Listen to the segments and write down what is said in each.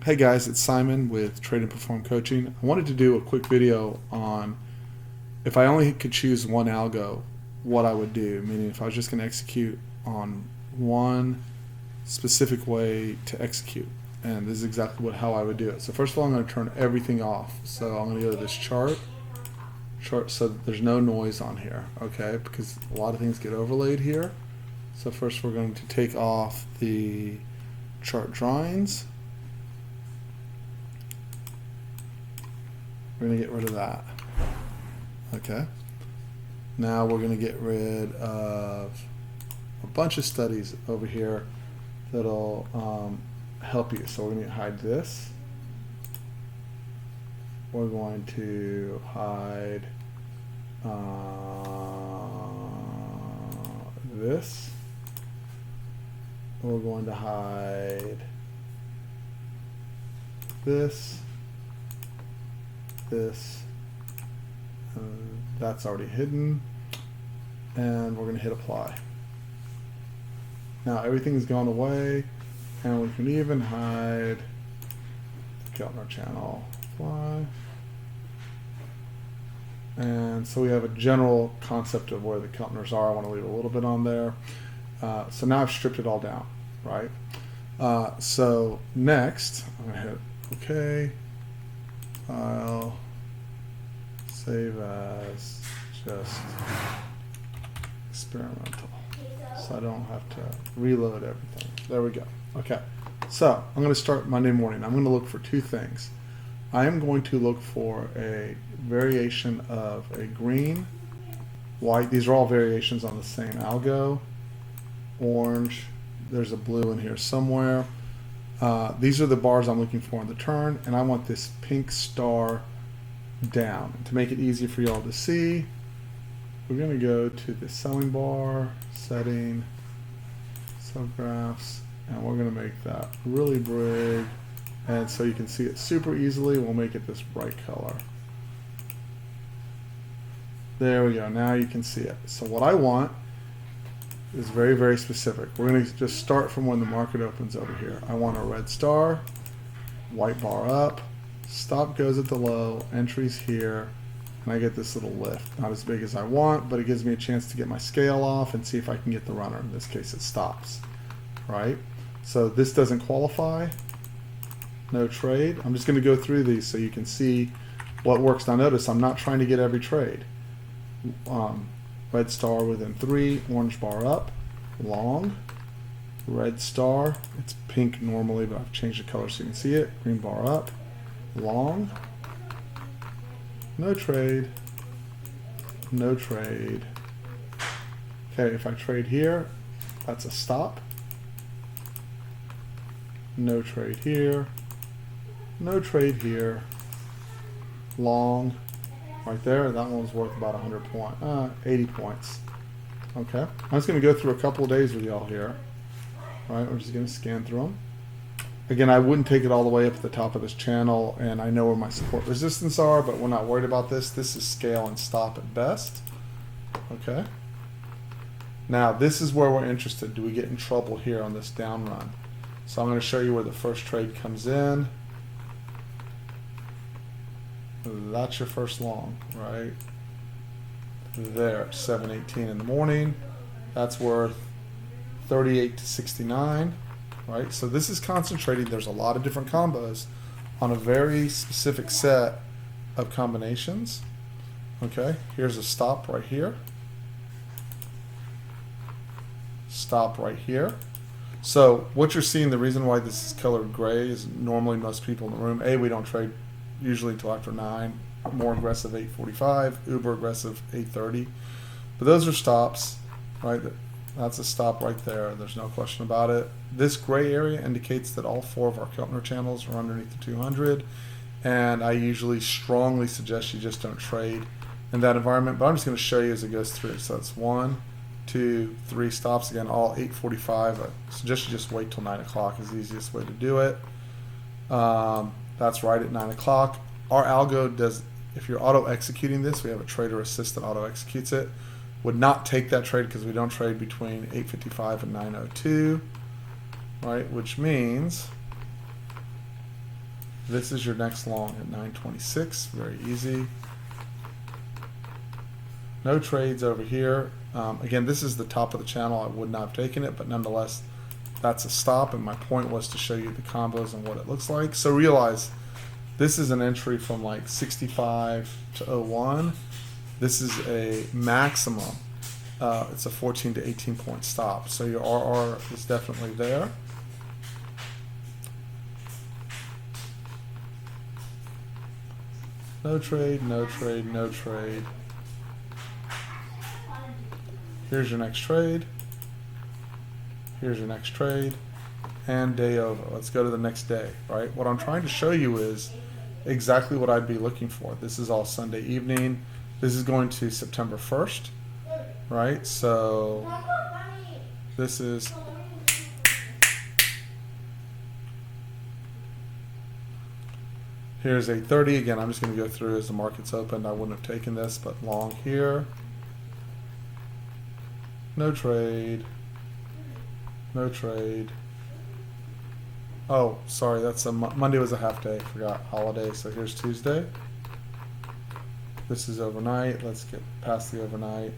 Hey guys, it's Simon with Trade and Perform Coaching. I wanted to do a quick video on if I only could choose one algo, what I would do. Meaning if I was just going to execute on one specific way to execute. And this is exactly how I would do it. So first of all, I'm going to turn everything off. So I'm going to go to this chart so that there's no noise on here, okay? Because a lot of things get overlaid here. So first we're going to take off the chart drawings. We're going to get rid of that. Okay. Now we're going to get rid of a bunch of studies over here that'll help you. So we're going to hide this. We're going to hide this. We're going to hide this. That's already hidden, and we're going to hit apply. Now everything's gone away, and we can even hide the Keltner channel. Apply. And so we have a general concept of where the Keltners are. I want to leave a little bit on there. So now I've stripped it all down, right? So next, I'm going to hit OK. File, save as just experimental, so I don't have to reload everything. There we go. Okay, so I'm going to start Monday morning. I'm going to look for two things. I am going to look for a variation of a green, white. These are all variations on the same algo. Orange. There's a blue in here somewhere. These are the bars I'm looking for on the turn, and I want this pink star down. To make it easy for y'all to see, we're going to go to the selling bar, setting, subgraphs, and we're going to make that really big, and so you can see it super easily. We'll make it this bright color. There we go. Now you can see it. So what I want is very, very specific. We're going to just start from when the market opens over here. I want a red star, white bar up, stop goes at the low, entries here, and I get this little lift. Not as big as I want, but it gives me a chance to get my scale off and see if I can get the runner. In this case, it stops, right? So this doesn't qualify, no trade. I'm just going to go through these so you can see what works. Now notice I'm not trying to get every trade. Red star within 3, orange bar up, long, red star, it's pink normally, but I've changed the color so you can see it, green bar up, long, no trade, no trade. Okay, if I trade here, that's a stop, no trade here, no trade here, long, right there, that one was worth about 80 points. Okay, I'm just going to go through a couple of days with y'all here. All right, we're just going to scan through them. Again, I wouldn't take it all the way up at the top of this channel, and I know where my support resistance are, but we're not worried about this. This is scale and stop at best. Okay. Now, this is where we're interested. Do we get in trouble here on this down run? So I'm going to show you where the first trade comes in. That's your first long, right? There, 7:18 in the morning. That's worth 38 to 69, right? So this is concentrating. There's a lot of different combos on a very specific set of combinations. Okay, here's a stop right here. Stop right here. So what you're seeing, the reason why this is colored gray is normally most people in the room, we don't trade usually until after 9, more aggressive 8:45, uber aggressive 8:30. But those are stops, right? That's a stop right there. There's no question about it. This gray area indicates that all 4 of our Keltner channels are underneath the 200, and I usually strongly suggest you just don't trade in that environment. But I'm just going to show you as it goes through. So it's 1, 2, 3 stops again, all 8:45. I suggest you just wait till 9 o'clock is the easiest way to do it. That's right at 9 o'clock. Our algo does, if you're auto executing this, we have a trader assist that auto executes it. would not take that trade because we don't trade between 8:55 and 9:02, right? Which means This is your next long at 926, very easy. No trades over here. Again, this is the top of the channel. I would not have taken it, but nonetheless, that's a stop, and my point was to show you the combos and what it looks like. So realize this is an entry from like 65 to 01. This is a maximum. It's a 14 to 18 point stop. So your RR is definitely there. No trade, no trade, no trade. Here's your next trade. Here's your next trade. And day over. Let's go to the next day, right? What I'm trying to show you is exactly what I'd be looking for. This is all Sunday evening. This is going to September 1st, right? So this is here's 8:30. Again, I'm just going to go through as the market's opened. I wouldn't have taken this, but long here. No trade. No trade. Oh, sorry, that's a Monday was a half day. Forgot holiday. So here's Tuesday. This is overnight. Let's get past the overnight.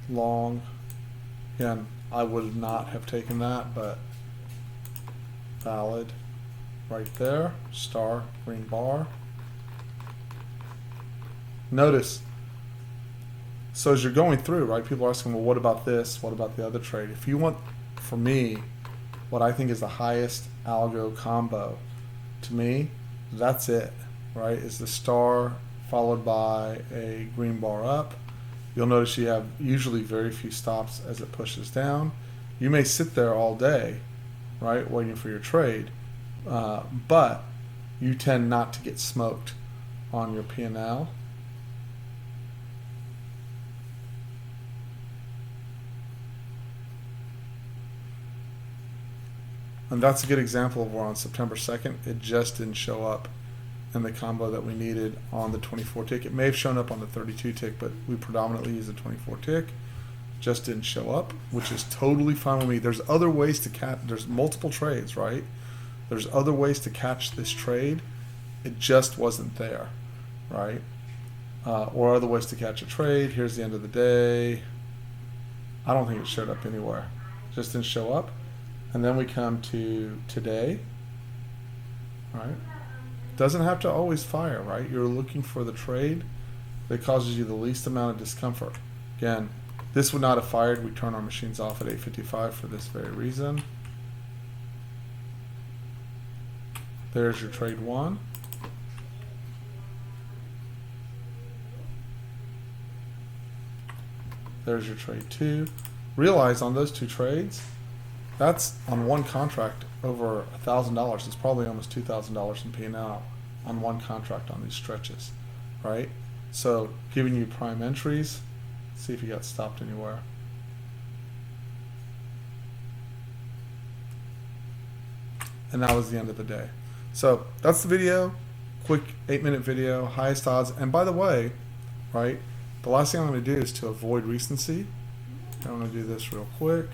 Long. Again, I would not have taken that, but valid. Right there, star, green bar. Notice, so as you're going through, right, people are asking, well, what about this? What about the other trade? If you want, for me, what I think is the highest algo combo, to me, that's it, right, is the star followed by a green bar up. You'll notice you have usually very few stops as it pushes down. You may sit there all day, right, waiting for your trade. But you tend not to get smoked on your P&L. And that's a good example of where on September 2nd, it just didn't show up in the combo that we needed on the 24 tick. It may have shown up on the 32 tick, but we predominantly use the 24 tick. Just didn't show up, which is totally fine with me. There's other ways to catch, there's multiple trades, right? There's other ways to catch this trade. It just wasn't there, right? Or other ways to catch a trade. Here's the end of the day. I don't think it showed up anywhere. Just didn't show up. And then we come to today, right? Doesn't have to always fire, right? You're looking for the trade that causes you the least amount of discomfort. Again, this would not have fired. We turn our machines off at 8:55 for this very reason. There's your trade one. There's your trade two. Realize on those two trades, that's on one contract over $1,000. It's probably almost $2,000 in P&L on one contract on these stretches, right? So giving you prime entries, see if you got stopped anywhere. And that was the end of the day. So that's the video, quick 8-minute video, highest odds. And by the way, right, the last thing I'm going to do is to avoid recency. I'm going to do this real quick.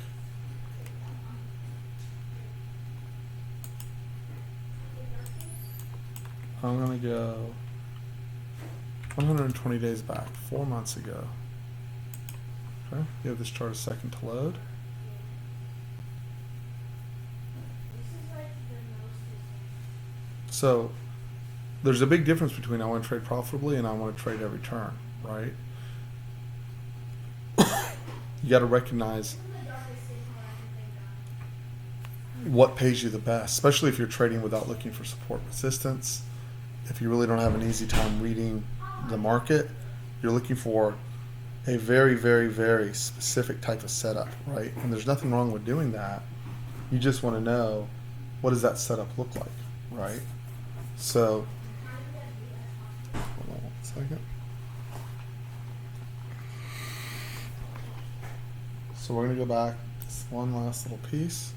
I'm going to go 120 days back, 4 months ago. Okay, give this chart a second to load. So there's a big difference between I want to trade profitably and I want to trade every turn, right? You got to recognize what pays you the best, especially if you're trading without looking for support resistance. If you really don't have an easy time reading the market, you're looking for a very, very, very specific type of setup, right? And there's nothing wrong with doing that. You just want to know, what does that setup look like, right? So, hold on 1 second. So we're going to go back this one last little piece.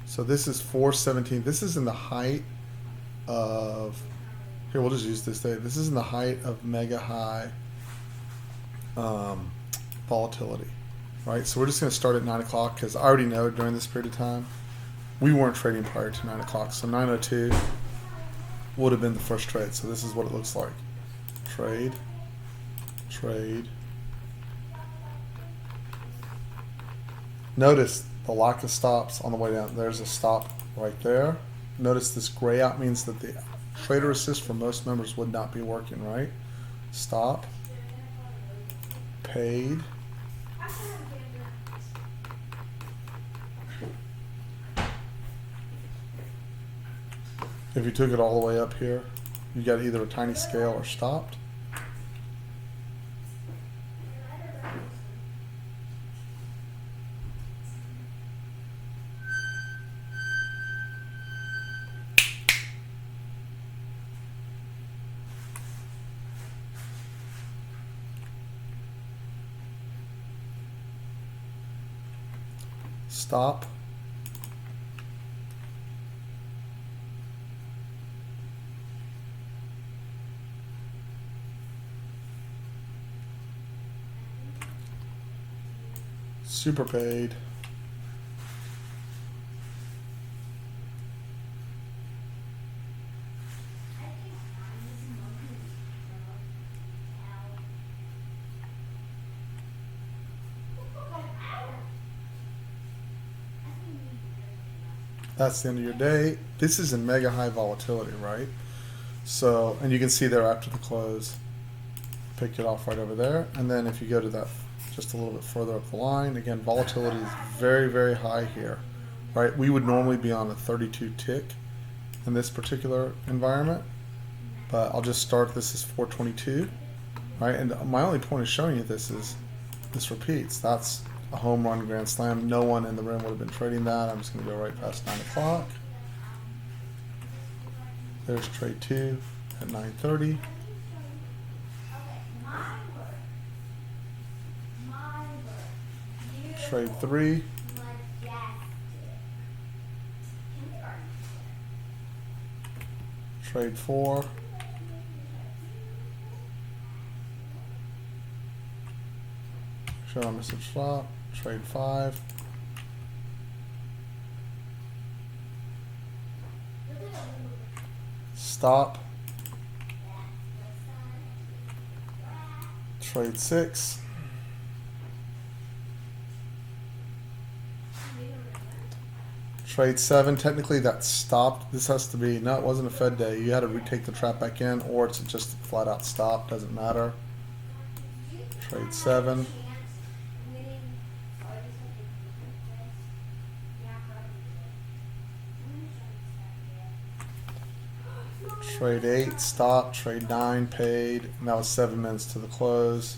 So this is 417. This is in the height of Here, we'll just use this day. This is in the height of mega high volatility, right? So we're just going to start at 9 o'clock because I already know during this period of time we weren't trading prior to 9 o'clock. So 9:02 would have been the first trade. So this is what it looks like. Trade, trade. Notice the lack of stops on the way down. There's a stop right there. Notice this gray out means that the trader assist for most members would not be working, right? Stop, paid. If you took it all the way up here, you got either a tiny scale or stopped. Stop. Super paid. That's the end of your day. This is in mega high volatility, right? So, and you can see there after the close, pick it off right over there. And then if you go to that just a little bit further up the line, again, volatility is very, very high here, right? We would normally be on a 32 tick in this particular environment, but I'll just start, this is 422, right? And my only point of showing you this is this repeats. That's a home run grand slam. No one in the room would have been trading that. I'm just going to go right past 9 o'clock. There's trade 2 at 9:30. Trade 3. Trade 4. Show a message flop. Trade 5. Stop. Trade 6. Trade 7. Technically that stopped. This has to be, no, it wasn't a Fed day. You had to retake the trap back in, or it's just a flat out stop. Doesn't matter. Trade 7. Trade 8, stop. Trade 9, paid. And that was 7 minutes to the close.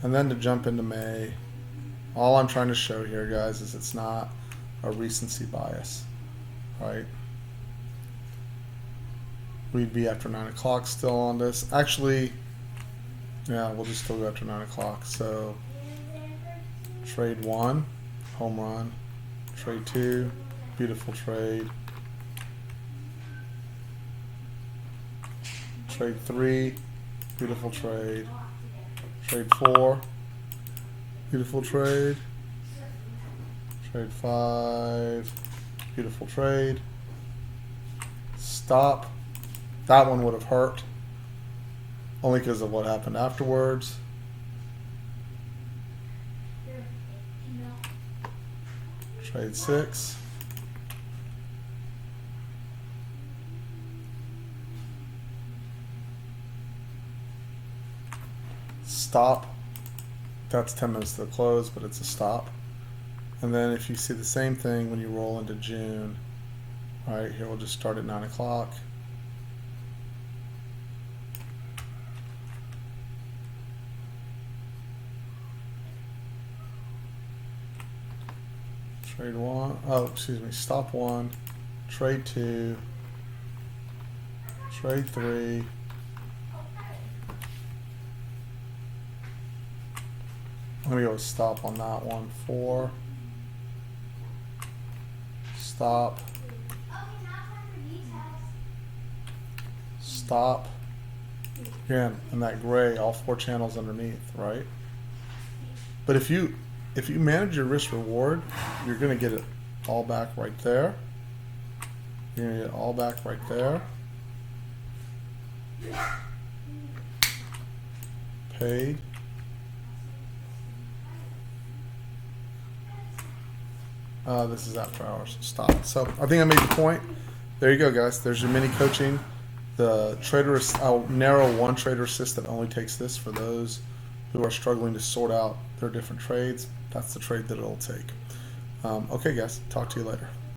And then to jump into May, all I'm trying to show here, guys, is it's not a recency bias, right? We'd be after 9 o'clock still on this. Actually, yeah, we'll just still go after 9 o'clock. So, trade 1, home run. Trade 2, beautiful trade. Trade 3, beautiful trade. Trade 4, beautiful trade. Trade 5, beautiful trade. Stop. That one would have hurt, only because of what happened afterwards. Trade 6. Stop. That's 10 minutes to the close, but it's a stop. And then if you see the same thing when you roll into June, all right, here we'll just start at 9 o'clock. Trade 1, oh, excuse me, stop 1, trade 2, trade 3, I'm going to go with stop on that one, 4, stop, stop. Again, in that gray, all 4 channels underneath, right? But if you manage your risk reward, you're going to get it all back right there. You're going to get it all back right there. Paid. This is after hours. Stop. So I think I made the point. There you go, guys. There's your mini coaching. The trader, I'll narrow one trader assist that only takes this for those who are struggling to sort out their different trades. That's the trade that it'll take. Okay, guys. Talk to you later.